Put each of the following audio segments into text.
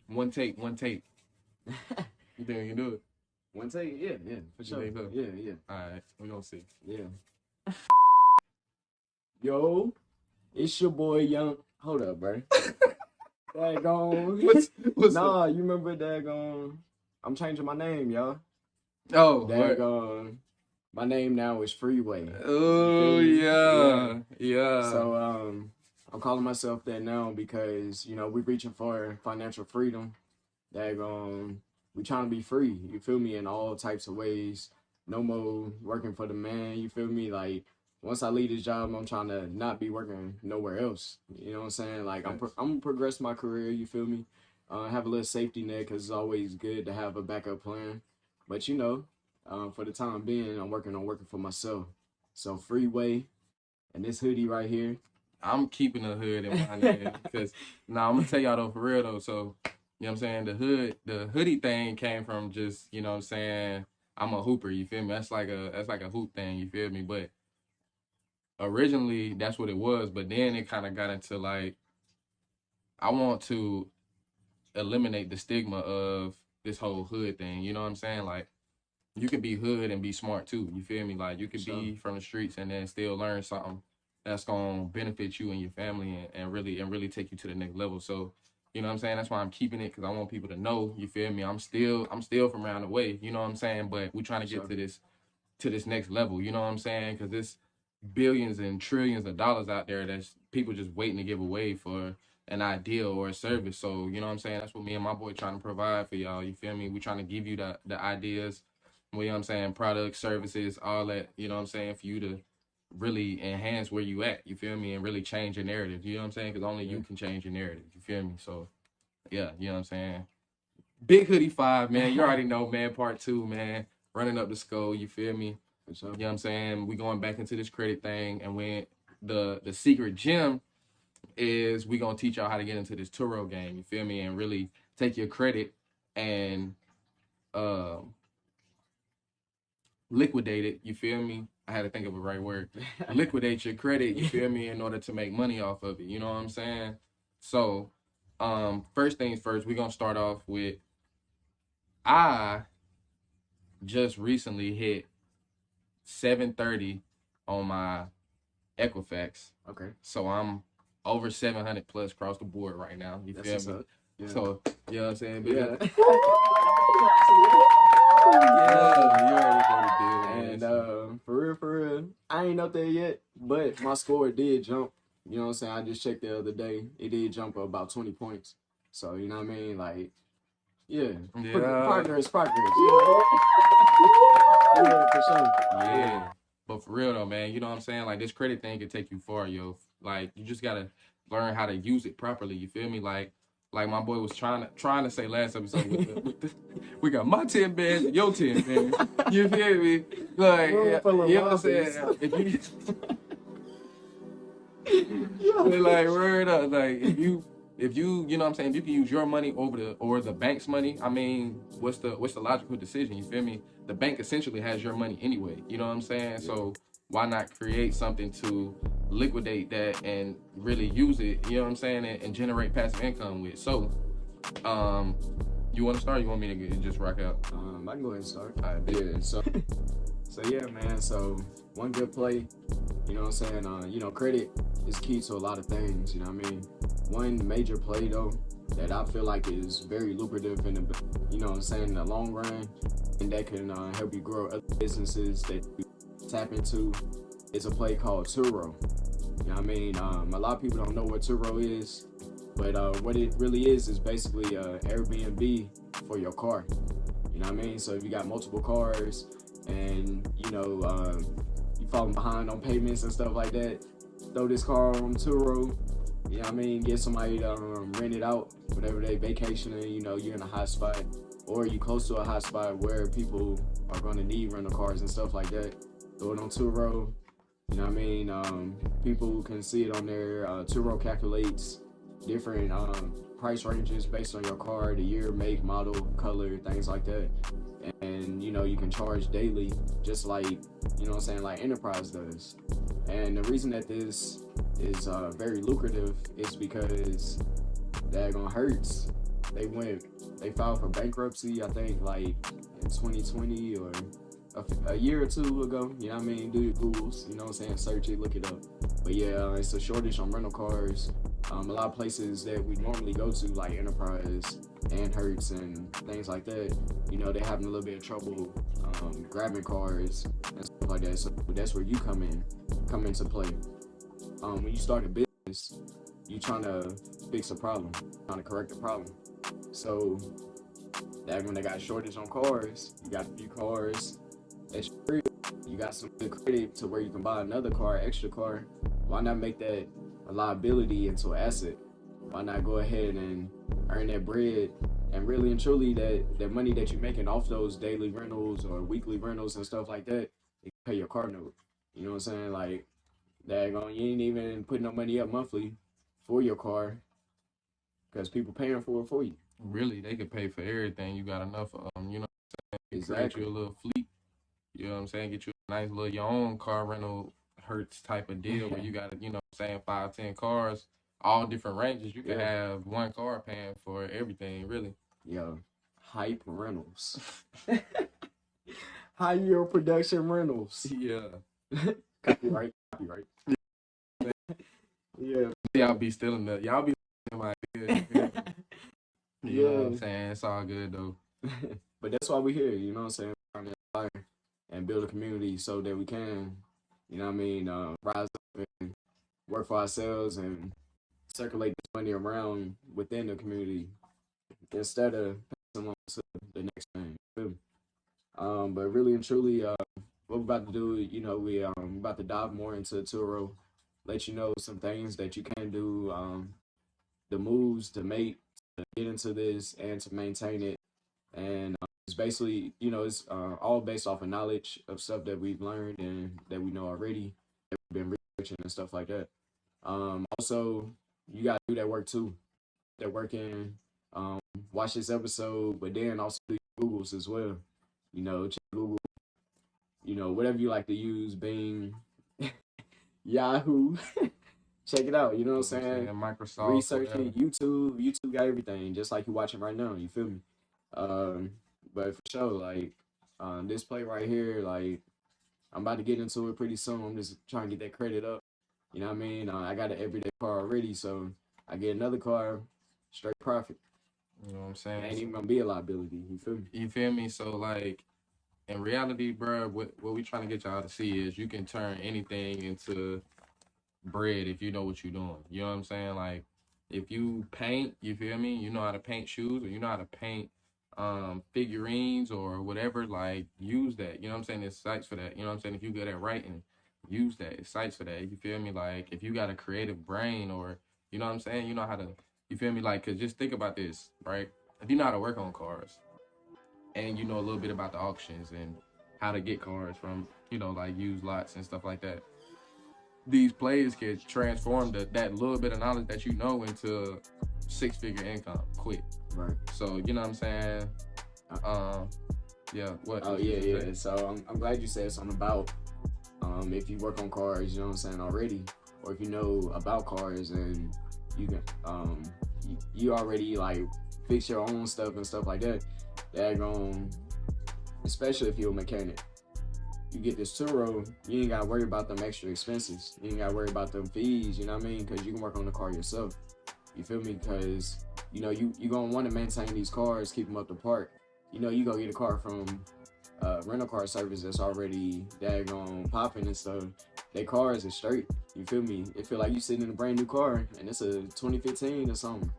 One take. You think you can do it? One take, yeah, for You sure. think so? Yeah. All right, we gonna see. Yeah. Yo, it's your boy Young. Hold up, bro. Daggone. What's Nah, you remember daggone? I'm changing my name, y'all. Oh, Daggone. My name now is Freeway. Oh yeah. So I'm calling myself that now because we're reaching for financial freedom. Daggone, we trying to be free. You feel me? In all types of ways. No more working for the man. You feel me? Like once I leave this job, I'm trying to not be working nowhere else. You know what I'm saying? Like I'm gonna progress my career. You feel me? Have a little safety net because it's always good to have a backup plan. But for the time being, I'm working for myself. So Freeway and this hoodie right here. I'm keeping the hood in my name because I'm gonna tell y'all though, for real though. So you know what I'm saying, the hoodie thing came from just, you know what I'm saying, I'm a hooper, you feel me? That's like a hoop thing, you feel me? But originally that's what it was, but then it kind of got into like, I want to eliminate the stigma of this whole hood thing, you know what I'm saying? Like, you can be hood and be smart too, you feel me? Like, you could be from the streets and then still learn something that's gonna benefit you and your family and really take you to the next level. So, you know what I'm saying? That's why I'm keeping it, because I want people to know, you feel me? I'm still from around the way, you know what I'm saying? But we trying to get to this next level, you know what I'm saying? Because there's billions and trillions of dollars out there that's people just waiting to give away for an idea or a service. So, you know what I'm saying? That's what me and my boy trying to provide for y'all, you feel me? We trying to give you the ideas, you know what I'm saying, products, services, all that, you know what I'm saying, for you to really enhance where you at, you feel me, and really change your narrative, you know what I'm saying, because only you can change your narrative, you feel me? So, yeah, you know what I'm saying? Big Hoodie 5, man, you already know, man, part 2, man, running up the skull, you feel me? You know what I'm saying? We going back into this credit thing, and when the secret gem is we gonna teach y'all how to get into this Turo game, you feel me, and really take your credit and liquidate it, you feel me? I had to think of the right word. Liquidate your credit, you feel me, in order to make money off of it, you know what I'm saying? So, first things first, we're gonna start off with, I just recently hit 730 on my Equifax. Okay. So I'm over 700 plus across the board right now, you feel me? Yeah. So, you know what I'm saying? Yeah. Yeah, you already know the deal. And for real, I ain't up there yet, but my score did jump. You know what I'm saying? I just checked the other day. It did jump about 20 points. So, you know what I mean? Like, yeah. Progress. Yeah, for sure. Yeah. But for real though, man, you know what I'm saying? Like, this credit thing can take you far, yo. Like, you just gotta learn how to use it properly, you feel me? Like my boy was trying to say last episode, we got my 10 bands and your 10 bands. You feel me? Like, you know what I'm saying? Like, word up, like, if you know what I'm saying, if you can use your money over the bank's money, I mean, what's the logical decision? You feel me? The bank essentially has your money anyway, you know what I'm saying? So why not create something to liquidate that and really use it, you know what I'm saying, and generate passive income with? So, you want to start? Or you want me to just rock out? I can go ahead and start. All right, yeah. So yeah, man. So one good play, you know what I'm saying? Credit is key to a lot of things. You know what I mean? One major play though that I feel like is very lucrative in the, you know what I'm saying, in the long run, and that can help you grow other businesses that you tap into, is a play called Turo. You know what I mean? A lot of people don't know what Turo is, but what it really is basically Airbnb for your car. You know what I mean? So if you got multiple cars and you falling behind on payments and stuff like that, throw this car on Turo. You know what I mean? Get somebody to rent it out whenever they vacationing. You know, you're in a hot spot, or you close to a hot spot where people are going to need rental cars and stuff like that. Throw it on Turo. You know what I mean? People can see it on there. Turo calculates different price ranges based on your car, the year, make, model, color, things like that. And you can charge daily, just like, you know what I'm saying, like Enterprise does. And the reason that this is very lucrative is because daggone hurts. they filed for bankruptcy, I think, like in 2020 or a year or two ago. You know what I mean? Do your Googles, you know what I'm saying? Search it, look it up. But yeah, it's a shortage on rental cars. A lot of places that we normally go to, like Enterprise and Hertz and things like that, you know, they're having a little bit of trouble grabbing cars and stuff like that. So that's where you come into play. When you start a business, you're trying to fix a problem, trying to correct a problem. So that when they got a shortage on cars, you got a few cars that's free. You got some good credit to where you can buy another car, extra car. Why not make that a liability into an asset? Why not go ahead and earn that bread and really and truly that money that you're making off those daily rentals or weekly rentals and stuff like that, it can pay your car note. You know what I'm saying? Like, daggone, you ain't even putting no money up monthly for your car because people paying for it for you. Really, they could pay for everything. You got enough of them, you know what I'm saying? Exactly. Create you a little fleet, you know what I'm saying? Get you a nice little, your own car rental Hertz type of deal where you got, you know what I'm saying, 5, 10 cars, all different ranges. You can have one car paying for everything, really. Yo, HYP Rentals. High yield production rentals. Yeah. Copyright. Yeah. Y'all be stealing that. Y'all be stealing my ideas. You know what I'm saying? It's all good, though. But that's why we're here, you know what I'm saying? Trying to inspire and build a community so that we can, you know what I mean, rise up and work for ourselves and circulate this money around within the community instead of passing on to the next thing. But really and truly, what we're about to do, you know, we're about to dive more into Turo, let you know some things that you can do, the moves to make, to get into this and to maintain it. And it's basically, you know, it's all based off of knowledge of stuff that we've learned and that we know already, that we've been researching and stuff like that. Also, you got to do that work too. That work in, watch this episode, but then also do your Googles as well. You know, check Google, you know, whatever you like to use, Bing, Yahoo. Check it out, you know what I'm saying? Microsoft. Research it, YouTube got everything, just like you're watching right now, you feel me? But for sure, like, this play right here, like, I'm about to get into it pretty soon. I'm just trying to get that credit up. You know what I mean? I got an everyday car already, so I get another car, straight profit. You know what I'm saying? It ain't even gonna be a liability, you feel me? You feel me? So, like, in reality, bro, what we trying to get y'all to see is you can turn anything into bread if you know what you're doing. You know what I'm saying? Like, if you paint, you feel me? You know how to paint shoes, or you know how to paint figurines or whatever, like, use that. You know what I'm saying? There's sites for that. You know what I'm saying? If you good at writing, use that. It's sites for that. You feel me? Like, if you got a creative brain, or, you know what I'm saying? You know how to, you feel me? Like, cause just think about this, right? If you know how to work on cars and you know a little bit about the auctions and how to get cars from, you know, like used lots and stuff like that, these plays can transform that little bit of knowledge that you know into 6-figure income quick. Right. So, you know what I'm saying? Yeah. What? Oh, yeah. So I'm glad you said something about if you work on cars, you know what I'm saying, already, or if you know about cars and you can you already like fix your own stuff and stuff like that. Especially if you're a mechanic. You get this Turo, you ain't gotta worry about them extra expenses. You ain't gotta worry about them fees, you know what I mean? Because you can work on the car yourself. You feel me? Because, you know, you gonna want to maintain these cars, keep them up to par. You know, you go get a car from rental car service that's already daggone popping and stuff. Their cars is straight. You feel me? It feel like you sitting in a brand new car and it's a 2015 or something.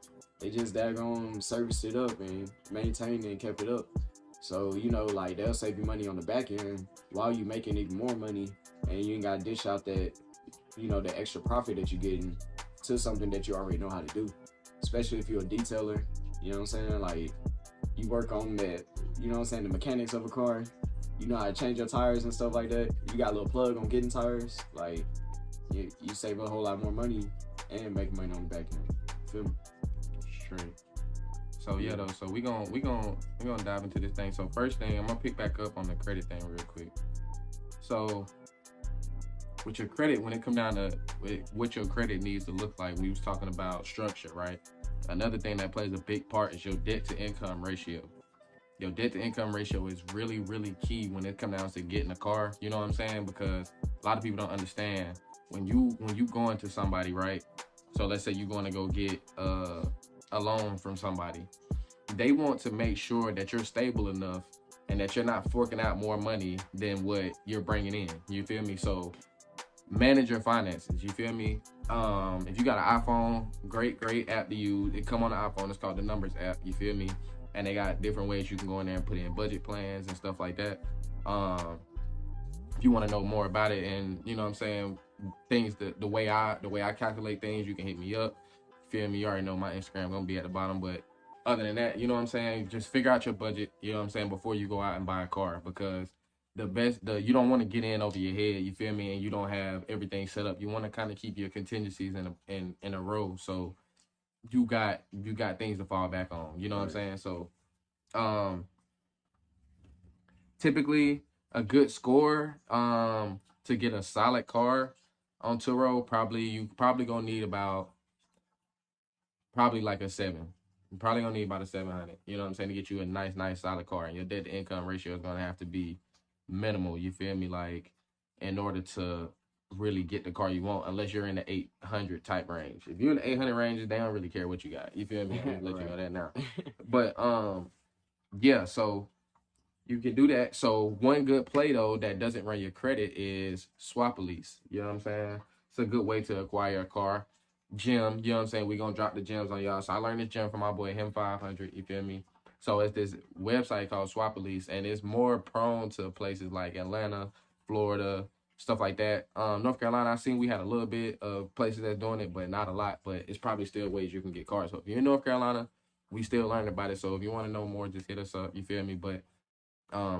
They just daggone serviced it up and maintained it and kept it up. So, you know, like, they'll save you money on the back end while you making even more money, and you ain't got to dish out that, you know, the extra profit that you're getting to something that you already know how to do. Especially if you're a detailer, you know what I'm saying? Like, you work on that, you know what I'm saying, the mechanics of a car. You know how to change your tires and stuff like that. You got a little plug on getting tires. Like, you save a whole lot more money and make money on the back end. Feel me? Straight. So yeah, though. So we gonna dive into this thing. So first thing, I'm gonna pick back up on the credit thing real quick. So with your credit, when it come down to what your credit needs to look like, we was talking about structure, right? Another thing that plays a big part is your debt to income ratio. Your debt to income ratio is really, really key when it comes down to getting a car. You know what I'm saying? Because a lot of people don't understand when you go into somebody, right? So let's say you're going to go get a loan from somebody. They want to make sure that you're stable enough and that you're not forking out more money than what you're bringing in. You feel me? So manage your finances. You feel me? If you got an iPhone, great app to use. It come on the iPhone. It's called the Numbers app. You feel me? And they got different ways you can go in there and put in budget plans and stuff like that. If you want to know more about it, and you know what I'm saying, things the way I calculate things, you can hit me up. Feel me? You already know my Instagram gonna be at the bottom, but other than that, you know what I'm saying, just figure out your budget, you know what I'm saying, before you go out and buy a car, because you don't want to get in over your head, you feel me, and you don't have everything set up. You want to kind of keep your contingencies in a row, so you got things to fall back on, you know what I'm saying. So typically a good score to get a solid car on Turo, you probably gonna need about like a 7. You're probably gonna need about a 700, you know what I'm saying, to get you a nice solid car. And your debt to income ratio is gonna have to be minimal, you feel me, like, in order to really get the car you want, unless you're in the 800 type range. If you're in the 800 range, they don't really care what you got, you feel me. I'm gonna let you know that now. But yeah, so you can do that. So one good play though that doesn't run your credit is swap a lease. You know what I'm saying? It's a good way to acquire a car. Gym, you know what I'm saying? We're gonna drop the gems on y'all. So I learned this gem from my boy HYP500, you feel me? So it's this website called Swap a Lease, and it's more prone to places like Atlanta, Florida, stuff like that. North Carolina, I seen we had a little bit of places that's doing it, but not a lot. But it's probably still ways you can get cars. So if you're in North Carolina, we still learning about it. So if you want to know more, just hit us up, you feel me? But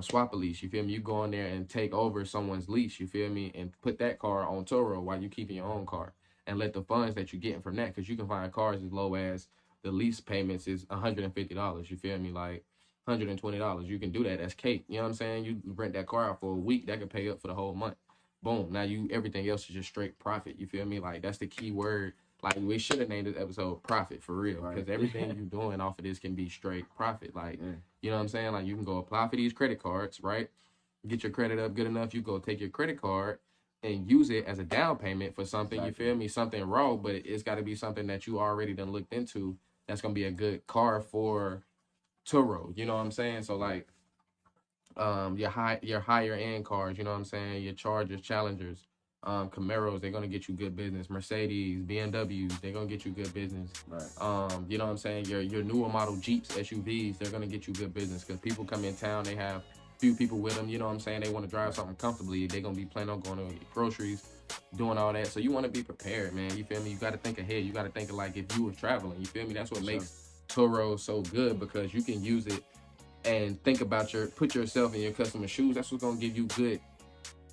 swap a lease, you feel me? You go in there and take over someone's lease, you feel me, and put that car on Turo while you keeping your own car, and let the funds that you're getting from that, because you can find cars as low as the lease payments is $150, you feel me, like $120. You can do that. That's cake, you know what I'm saying? You rent that car out for a week, that could pay up for the whole month. Boom, now everything else is just straight profit, you feel me? Like, that's the key word. Like, we should have named this episode Profit, for real, because everything you're doing off of this can be straight profit. Like, you know what I'm saying? Like, you can go apply for these credit cards, right? Get your credit up good enough. You go take your credit card and use it as a down payment for something, you feel me? Something raw, but it's got to be something that you already done looked into that's going to be a good car for Turo, you know what I'm saying? So, like, your higher end cars, you know what I'm saying? Your Chargers, Challengers, Camaros, they're gonna get you good business. Mercedes, BMWs, they're gonna get you good business. Right. You know what I'm saying? Your newer model Jeeps, SUVs, they're gonna get you good business, because people come in town, they have few people with them, you know what I'm saying? They want to drive something comfortably. They're gonna be planning on going to get groceries, doing all that. So you want to be prepared, man. You feel me? You got to think ahead. You got to think of, like, if you were traveling. You feel me? That's what makes Turo so good, because you can use it and think about put yourself in your customer's shoes. That's what's gonna give you good,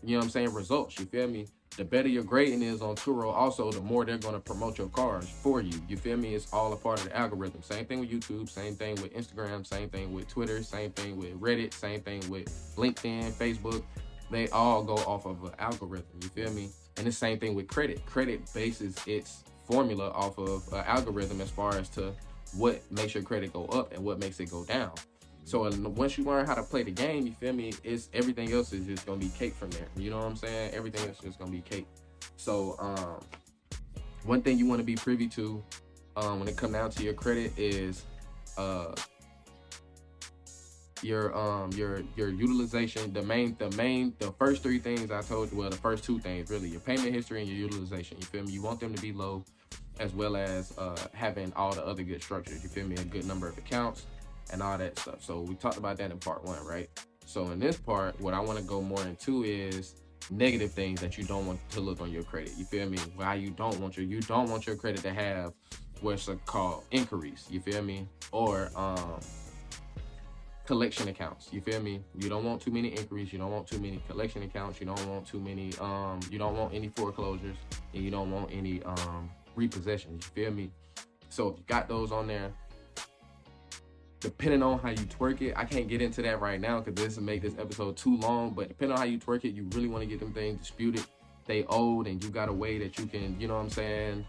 you know what I'm saying, results. You feel me? The better your grading is on Turo, also the more they're gonna promote your cars for you. You feel me? It's all a part of the algorithm. Same thing with YouTube, same thing with Instagram, same thing with Twitter, same thing with Reddit, same thing with LinkedIn, Facebook. They all go off of an algorithm. You feel me? And the same thing with credit. Credit bases its formula off of an algorithm as far as to what makes your credit go up and what makes it go down. So once you learn how to play the game, you feel me, it's everything else is just gonna be cake from there. You know what I'm saying? Everything else is just gonna be cake. So one thing you want to be privy to when it comes down to your credit is your utilization. The first 3 things I told you, well, the first 2 things really, your payment history and your utilization. You feel me? You want them to be low, as well as having all the other good structures. You feel me? A good number of accounts and all that stuff. So we talked about that in part 1, right? So in this part, what I want to go more into is negative things that you don't want to look on your credit. You feel me? Why you don't want your credit to have what's called inquiries. You feel me? Or collection accounts. You feel me? You don't want too many inquiries. You don't want too many collection accounts. You don't want too many. You don't want any foreclosures, and you don't want any repossessions. You feel me? So if you got those on there, depending on how you twerk it, I can't get into that right now because this will make this episode too long, but depending on how you twerk it, you really want to get them things disputed. They owed, and you got a way that you can, you know what I'm saying,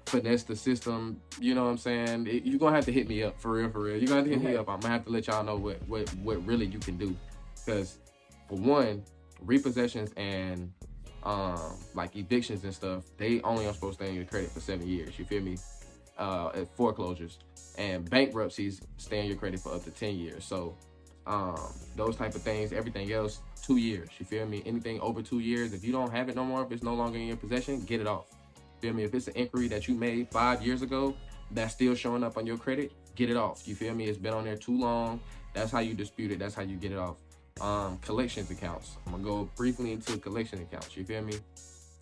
finesse the system. You know what I'm saying? You're gonna have to hit me up for real. You're gonna have to hit me up. I'm gonna have to let y'all know what really you can do. Because for one, repossessions and like evictions and stuff, they only are supposed to stay in your credit for 7 years. You feel me? Foreclosures and bankruptcies stay in your credit for up to 10 years. So those type of things, everything else, 2 years. You feel me? Anything over 2 years, if you don't have it no more, if it's no longer in your possession, get it off. Feel me? If it's an inquiry that you made 5 years ago that's still showing up on your credit, get it off. You feel me? It's been on there too long. That's how you dispute it. That's how you get it off. Collections accounts. I'm gonna go briefly into collection accounts. You feel me?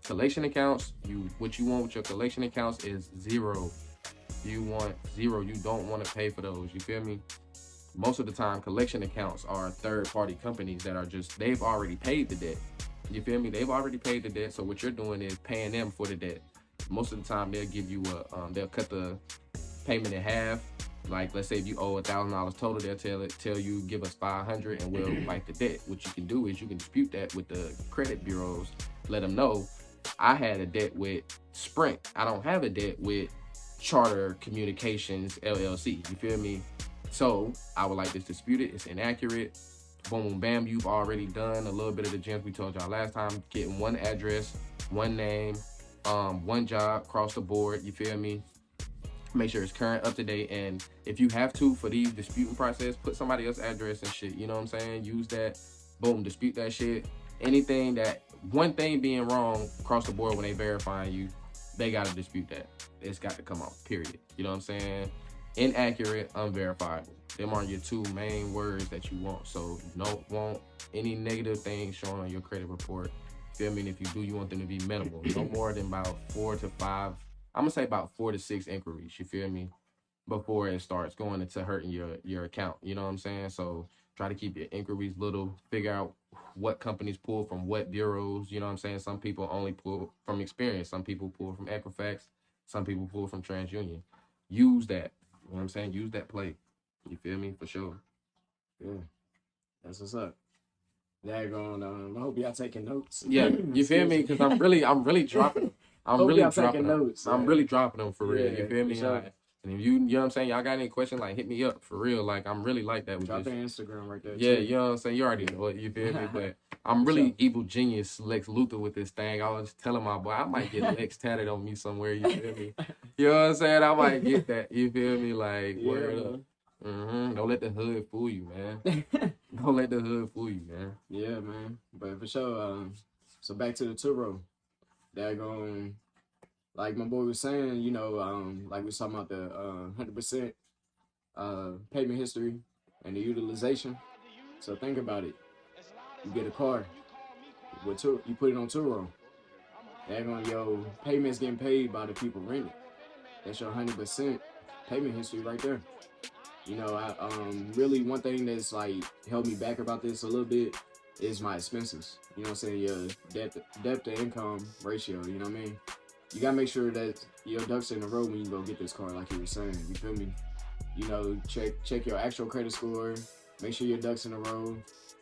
Collection accounts, what you want with your collection accounts is zero. You want zero. You don't want to pay for those. You feel me? Most of the time, collection accounts are third-party companies that are they've already paid the debt. You feel me? They've already paid the debt. So what you're doing is paying them for the debt. Most of the time, they'll give you they'll cut the payment in half. Like, let's say if you owe $1,000 total, they'll tell you give us $500 and we'll fight the debt. What you can do is you can dispute that with the credit bureaus. Let them know I had a debt with Sprint. I don't have a debt with Charter Communications LLC. You feel me? So I would like this disputed. It's inaccurate. Boom, boom, bam. You've already done a little bit of the gems we told y'all last time. Getting one address, one name, one job across the board. You feel me? Make sure it's current, up to date. And if you have to, for these disputing process, put somebody else's address and shit. You know what I'm saying? Use that. Boom, dispute that shit. Anything that, one thing being wrong across the board when they verifying you, they got to dispute that. It's got to come out, period. You know what I'm saying? Inaccurate, unverifiable. Them are your two main words that you want. So you don't want any negative things shown on your credit report. Feel me? And if you do, you want them to be minimal. No more than about 4 to 5. I'm gonna say about 4 to 6 inquiries. You feel me? Before it starts going into hurting your account. You know what I'm saying? So try to keep your inquiries little. Figure out what companies pull from what bureaus. You know what I'm saying? Some people only pull from Experience. Some people pull from Equifax. Some people pull from TransUnion. Use that. You know what I'm saying? Use that play. You feel me? For sure. Yeah. That's what's up. I hope y'all taking notes. Yeah, you feel me? Because I'm really dropping. I'm really dropping notes. I'm really dropping them for real. Yeah, you feel me? sure. Like, and if you know what I'm saying, y'all got any questions, like hit me up for real. Like I'm really like that with Drop this. their Instagram right there. Yeah, too. you know what I'm saying? You already know it, you feel me? But I'm really evil genius Lex Luthor with this thing. I was telling my boy, I might get Lex tatted on me somewhere, you feel me? You know what I'm saying? I might get that, you feel me? Like, word up. Don't let the hood fool you, man. Don't let the hood fool you, man. Yeah, man. But for sure, so back to the Turo. They're going, like my boy was saying, you know, like we was talking about the 100% payment history and the utilization. So think about it. You get a car with Turo, you put it on Turo. They're going, yo, payments getting paid by the people renting. That's your 100% payment history right there. You know, I really one thing that's like held me back about this a little bit is my expenses. You know what I'm saying? Your debt to income ratio, you know what I mean? You gotta make sure that your ducks in a row when you go get this car, like you were saying. You feel me? You know, check your actual credit score, make sure your ducks in a row.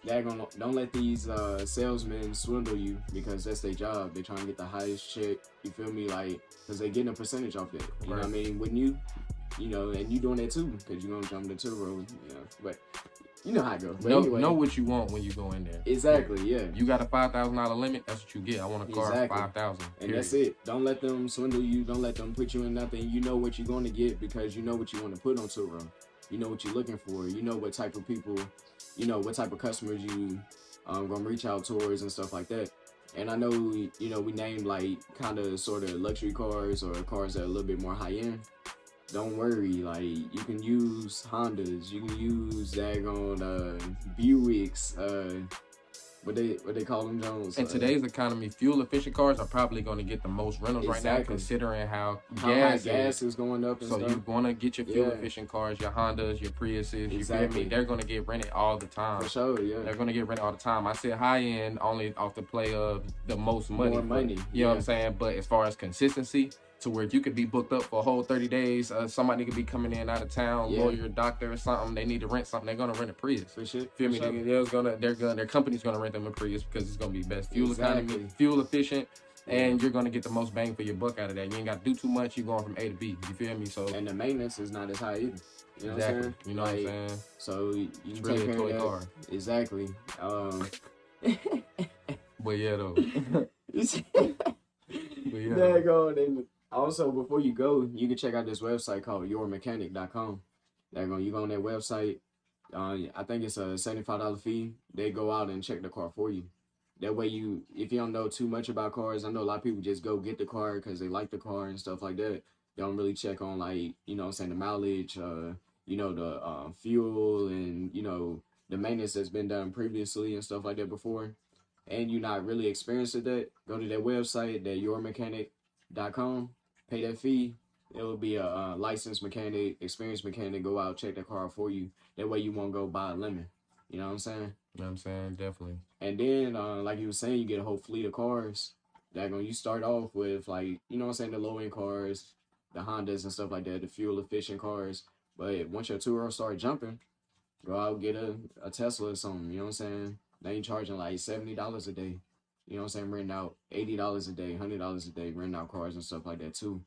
Don't let these salesmen swindle you, because that's their job. They're trying to get the highest check, you feel me? Like, because they're getting a percentage off it. You know what I mean? Wouldn't you? You know, and you doing that too, because you're going to jump into the road, you know. But you know how it goes. But anyway, know what you want when you go in there. Exactly, yeah. You got a $5,000 limit, that's what you get. I want a car for $5,000. And that's it. Don't let them swindle you. Don't let them put you in nothing. You know what you're going to get, because you know what you want to put on Turo. You know what you're looking for. You know what type of people, you know what type of customers you going to reach out towards and stuff like that. And I know, you know, we named like kind of sort of luxury cars or cars that are a little bit more high end. Don't worry, like you can use Hondas, you can use daggone Buicks, what they call them, Jones. In today's economy, fuel efficient cars are probably going to get the most rentals right now, considering how gas is going up. And so stuff. You want to get your fuel efficient cars, your Hondas, your Priuses. You feel me? They're going to get rented all the time. For sure, yeah. They're going to get rented all the time. I said high end only off the play of the most money. More money. You know what I'm saying? But as far as consistency, to where you could be booked up for a whole 30 days. Somebody could be coming in out of town, lawyer, doctor, or something. They need to rent something. They're gonna rent a Prius. For sure. Feel me? Their company's gonna rent them a Prius because it's gonna be best fuel economy, fuel efficient, and you're gonna get the most bang for your buck out of that. You ain't got to do too much. You're going from A to B. You feel me? So and the maintenance is not as high either. You know exactly. what I'm saying? You know what I'm saying? So you It's can really take a care toy of car. that. Exactly. But yeah, though. There you go. And also, before you go, you can check out this website called yourmechanic.com. There you go. You go on that website. I think it's a $75 fee. They go out and check the car for you. That way, if you don't know too much about cars, I know a lot of people just go get the car because they like the car and stuff like that. They don't really check on, like, you know what I'm saying, the mileage, you know, the fuel and, you know, the maintenance that's been done previously and stuff like that before. And you're not really experienced at that, go to that website, that yourmechanic.com, pay that fee. It will be a licensed mechanic, experienced mechanic, go out, check the car for you. That way you won't go buy a lemon. You know what I'm saying? You know what I'm saying? Definitely. And then, like you were saying, you get a whole fleet of cars. That when you start off with, like, you know what I'm saying, the low-end cars, the Hondas and stuff like that, the fuel-efficient cars. But once your Turo start jumping, go out, get a Tesla or something. You know what I'm saying? They ain't charging like $70 a day. You know what I'm saying? Renting out $80 a day, $100 a day, renting out cars and stuff like that too.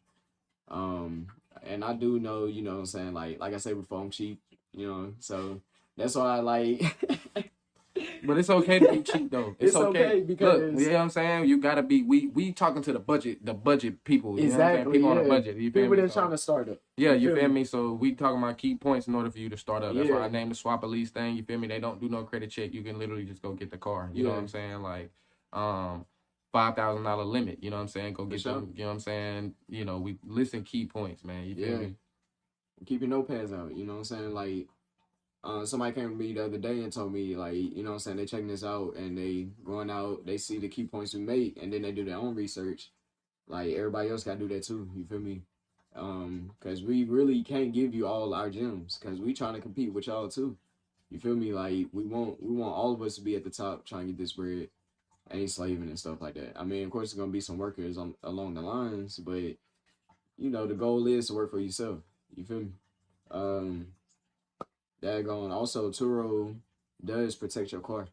And I do know, you know what I'm saying, like I said before, I'm cheap, you know, so that's why I like. But it's okay to be cheap though. It's okay because look, you know what I'm saying? You gotta be we talking to the budget people. You know what I'm saying? Exactly, People on a budget. You feel people me? that's trying to start up. Yeah, you feel me? So we talking about key points in order for you to start up. That's Yeah. why I named the swap a lease thing. You feel me? They don't do no credit check. You can literally just go get the car. You know what I'm saying? Like $5,000 limit. You know what I'm saying? Go get them. You know what I'm saying? You know, we listen key points, man. You feel me? Keep your notepads out. You know what I'm saying? Like, somebody came to me the other day and told me, like, you know what I'm saying, they checking this out and they going out, they see the key points we make, and then they do their own research. Like, everybody else got to do that too. You feel me? Because we really can't give you all our gems because we trying to compete with y'all too. You feel me? Like, we want all of us to be at the top trying to get this bread. Ain't slaving and stuff like that. I mean, of course, there's going to be some workers along the lines, but, you know, the goal is to work for yourself. You feel me? Also, Turo does protect your car.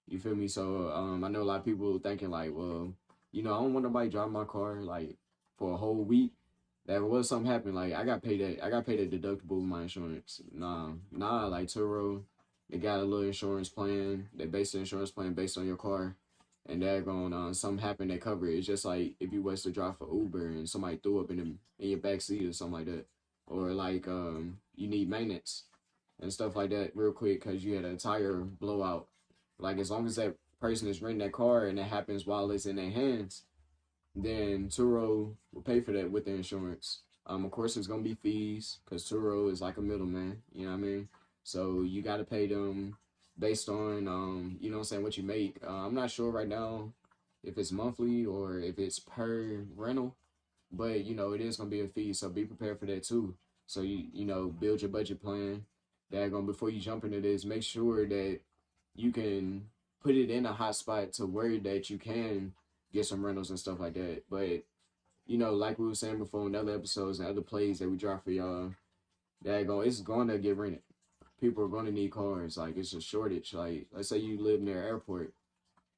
You feel me? So, I know a lot of people thinking like, well, you know, I don't want nobody drive my car like for a whole week. That was something happened. Like I got paid a deductible with my insurance. Nah, like Turo, they got a little insurance plan. They base the insurance plan based on your car. And they're going something happened, they cover it. It's just like if you was to drive for Uber and somebody threw up in your back seat or something like that. Or like you need maintenance and stuff like that real quick because you had a tire blowout. Like as long as that person is renting that car and it happens while it's in their hands, then Turo will pay for that with the insurance. Of course, there's gonna be fees because Turo is like a middleman. You know what I mean? So you got to pay them based on you know what I'm saying, what you make. I'm not sure right now if it's monthly or if it's per rental, but you know it is gonna be a fee. So be prepared for that too. So you know build your budget plan. Before you jump into this, make sure that you can put it in a hot spot to where that you can get some rentals and stuff like that. But you know, like we were saying before in other episodes and other plays that we drop for y'all, it's going to get rented. People are going to need cars. Like it's a shortage. Like let's say you live near an airport,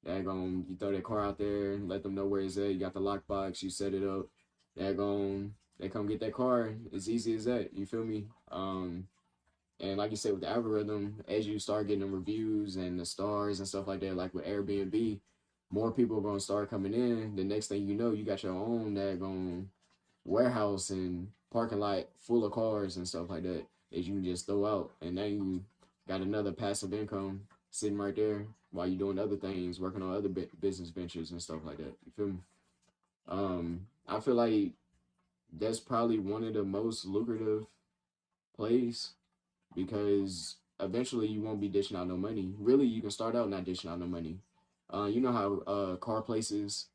you throw that car out there and let them know where it's at. You got the lockbox, you set it up. They come get that car. It's easy as that. You feel me? And like you said, with the algorithm, as you start getting the reviews and the stars and stuff like that, like with Airbnb, more people are going to start coming in. The next thing you know, you got your own warehouse and parking lot full of cars and stuff like that you can just throw out. And then you got another passive income sitting right there while you're doing other things, working on other business ventures and stuff like that. You feel me? I feel like that's probably one of the most lucrative plays because eventually you won't be dishing out no money. Really, you can start out not dishing out no money. You know how car places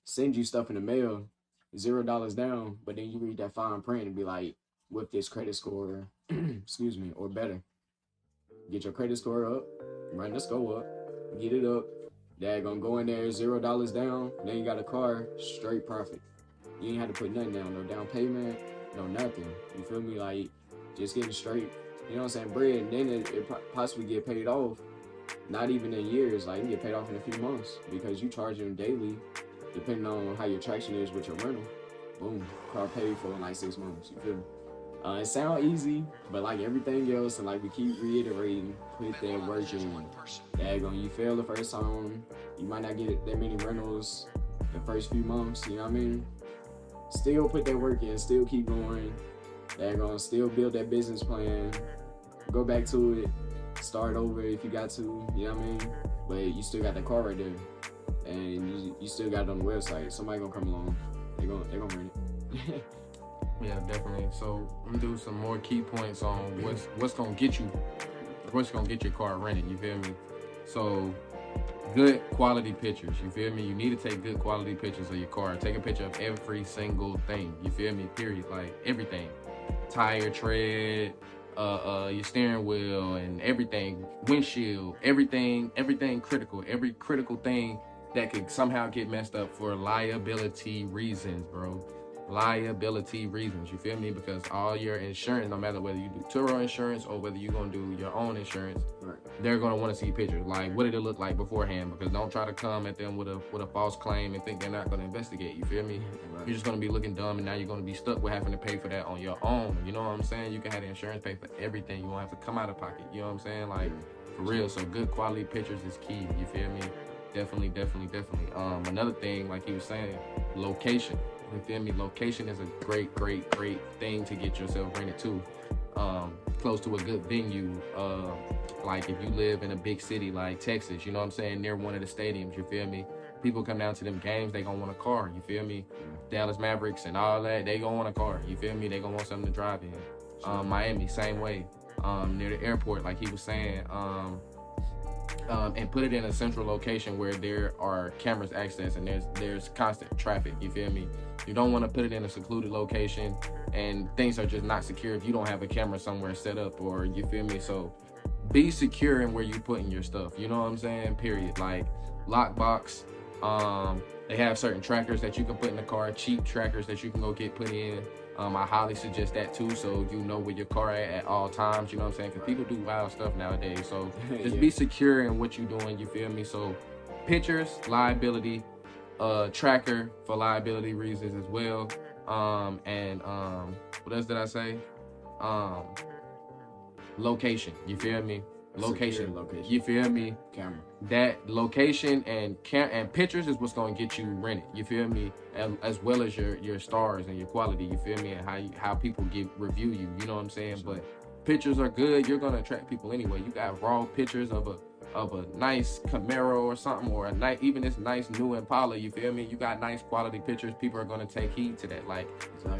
send you stuff in the mail, $0 down, but then you read that fine print and be like, with this credit score, excuse me, or better. Get your credit score up, run the score up, get it up. Dad gonna go in there, $0 down, then you got a car, straight profit. You ain't had to put nothing down, no down payment, no nothing. You feel me? Like, just getting straight, you know what I'm saying, bread, and then it possibly get paid off. Not even in years, like you get paid off in a few months because you charge them daily depending on how your traction is with your rental, boom, car paid for in like 6 months. You feel me? It sounds easy, but like everything else, and like we keep reiterating, put that work in. Daggone, you fail the first time, you might not get that many rentals the first few months, you know what I mean? Still put that work in, still keep going. Daggone, still build that business plan. Go back to it, start over if you got to, you know what I mean? But you still got that car right there, and you still got it on the website. Somebody gonna come along, they gonna rent it. Yeah, definitely. So we do some more key points on what's gonna get your car rented. You feel me? So good quality pictures. You feel me? You need to take good quality pictures of your car. Take a picture of every single thing. You feel me? Period. Like everything, tire tread, your steering wheel, and everything, windshield, everything critical. Every critical thing that could somehow get messed up for liability reasons, bro. Liability reasons, you feel me? Because all your insurance, no matter whether you do Turo insurance or whether you're gonna do your own insurance, Right. they're gonna want to see pictures. Like, what did it look like beforehand? Because don't try to come at them with a false claim and think they're not gonna investigate. You feel me? Right. You're just gonna be looking dumb, and now you're gonna be stuck with having to pay for that on your own. You know what I'm saying? You can have the insurance pay for everything. You won't have to come out of pocket. You know what I'm saying? Like, for real. So good quality pictures is key. You feel me? Definitely. Another thing, like he was saying, location. You feel me? Location is a great thing to get yourself rented to. Close to a good venue. Like if you live in a big city like Texas, you know what I'm saying, near one of the stadiums, you feel me? People come down to them games, they gonna want a car, you feel me? Dallas Mavericks and all that, they gonna want a car, you feel me? They gonna want something to drive in. Miami, same way. Near the airport, like he was saying. And put it in a central location where there are cameras access and there's constant traffic, you feel me? You don't want to put it in a secluded location and things are just not secure if you don't have a camera somewhere set up, or you feel me? So be secure in where you putting your stuff, you know what I'm saying? Period. Like lockbox, they have certain trackers that you can put in the car, cheap trackers that you can go get put in. I highly suggest that too, so you know where your car at all times, you know what I'm saying? Because people do wild stuff nowadays, so just be secure in what you're doing, you feel me? So pictures, liability, tracker for liability reasons as well, and what else did I say? Location, you feel me? Location, you feel me? Camera. That location and pictures is what's gonna get you rented. You feel me? As well as your stars and your quality. You feel me? And how people review you. You know what I'm saying? Sure. But pictures are good. You're gonna attract people anyway. You got raw pictures of a nice Camaro or something, or even this nice new Impala. You feel me? You got nice quality pictures. People are gonna take heed to that. Like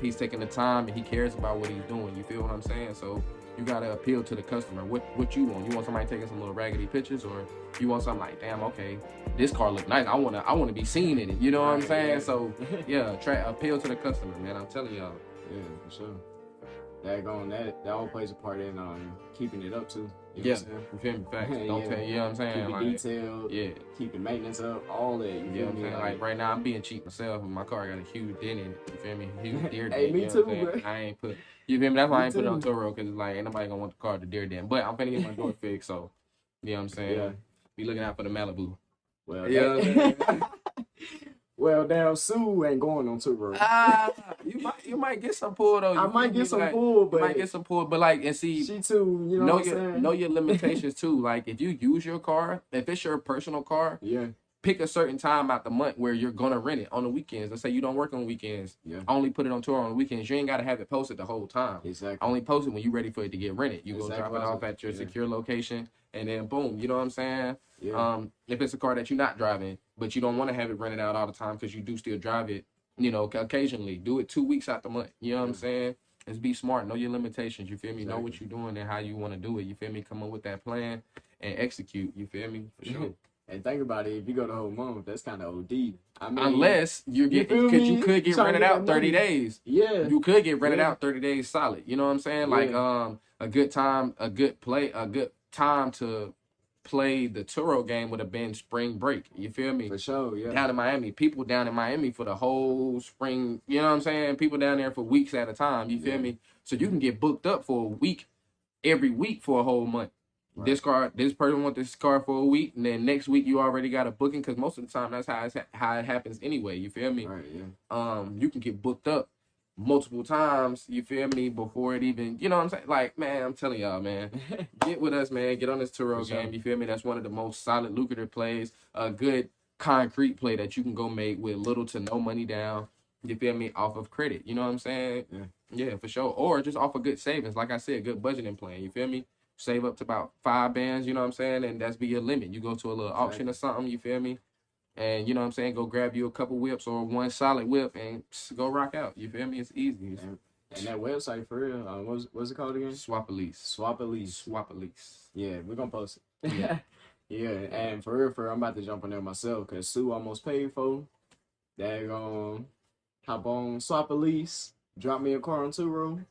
he's taking the time and he cares about what he's doing. You feel what I'm saying? So you gotta appeal to the customer. What you want? You want somebody taking some little raggedy pictures, or you want something like, damn, okay, this car look nice. I wanna be seen in it. You know what I'm saying? Yeah. So yeah, appeal to the customer, man. I'm telling y'all. Yeah, for sure. That all plays a part in keeping it up too. You know yeah, you feel me? Facts. Don't tell you know what I'm saying? Keep it like, detailed. Yeah. Keeping maintenance up. All that. You feel me? Like right now, I'm being cheap myself, and my car got a huge dent in it. You feel me? Huge deer dent. Hey, me too, bro. I ain't put. You feel me? That's why I ain't put it on Turo, because it's like ain't nobody gonna want the car to deer dent. But I'm finna get my door fixed, so you know what I'm saying? Yeah. Be looking out for the Malibu. Well, yeah. Well, damn, Sue ain't going on Turo. You might get some pull though. I might get some pull, but you might get some pull, but like, and see, she too. You know what I'm saying? Know your limitations too. Like if you use your car, if it's your personal car, yeah, pick a certain time out the month where you're gonna rent it on the weekends. Let's say you don't work on weekends. Yeah. Only put it on Turo on the weekends. You ain't gotta have it posted the whole time. Exactly. Only post it when you're ready for it to get rented. You go drop it off at your secure location, and then boom. You know what I'm saying? Yeah. If it's a car that you're not driving, but you don't want to have it rented out all the time because you do still drive it, you know, occasionally. Do it 2 weeks out the month. You know what I'm saying? Just be smart. Know your limitations. You feel me? Exactly. Know what you're doing and how you want to do it. You feel me? Come up with that plan and execute. You feel me? For sure. And think about it. If you go the whole month, that's kind of OD. I mean, unless you could get rented out 30 days. Yeah. You could get rented out 30 days solid. You know what I'm saying? Like a good time to play the Turo game would have been spring break. You feel me? For sure, yeah. Down in Miami. People down in Miami for the whole spring. You know what I'm saying? People down there for weeks at a time. You feel me? So you can get booked up for a week, every week for a whole month. Right. This person want this car for a week, and then next week you already got a booking. Because most of the time that's how it happens anyway. You feel me? Right. Yeah. You can get booked up multiple times. You feel me? Before it even, you know what I'm saying? Like, man, I'm telling y'all, man, get with us, man. Get on this Turo game. You feel me? That's one of the most solid, lucrative plays. A good concrete play that you can go make with little to no money down. You feel me? Off of credit. You know what I'm saying? Yeah, for sure. Or just off of good savings. Like I said, good budgeting plan. You feel me? Save up to about 5 bands, you know what I'm saying? And that's be your limit. You go to a little auction or something, you feel me? And you know what I'm saying? Go grab you a couple whips or one solid whip and go rock out. You feel me? It's easy. And that website for real, what's it called again? Swap a lease. Swap a lease. Swap a lease. Yeah, we're gonna post it. Yeah. Yeah, and for real, I'm about to jump on there myself because Sue almost paid for. They're gonna hop on Swap a lease, drop me a car on Turo.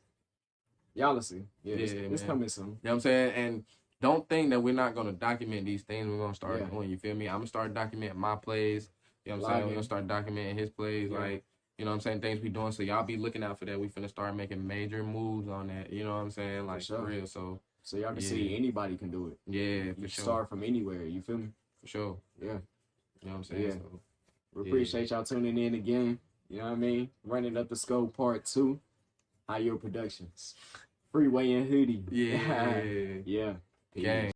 Y'all will see. Yeah, it's coming soon. You know what I'm saying? And don't think that we're not gonna document these things. We're gonna start doing. You feel me? I'm gonna start documenting my plays. You know what I'm saying? We're gonna start documenting his plays, like, you know what I'm saying, things we doing. So y'all be looking out for that. We finna start making major moves on that. You know what I'm saying? Like, for real. So y'all can see anybody can do it. Yeah, for sure. Start from anywhere. You feel me? For sure. Yeah. You know what I'm saying? Yeah. So, we appreciate y'all tuning in again. You know what I mean? Running Up the Scope Part 2. HYP Productions. Freeway and Hoodie. Yeah. Yeah. Gang.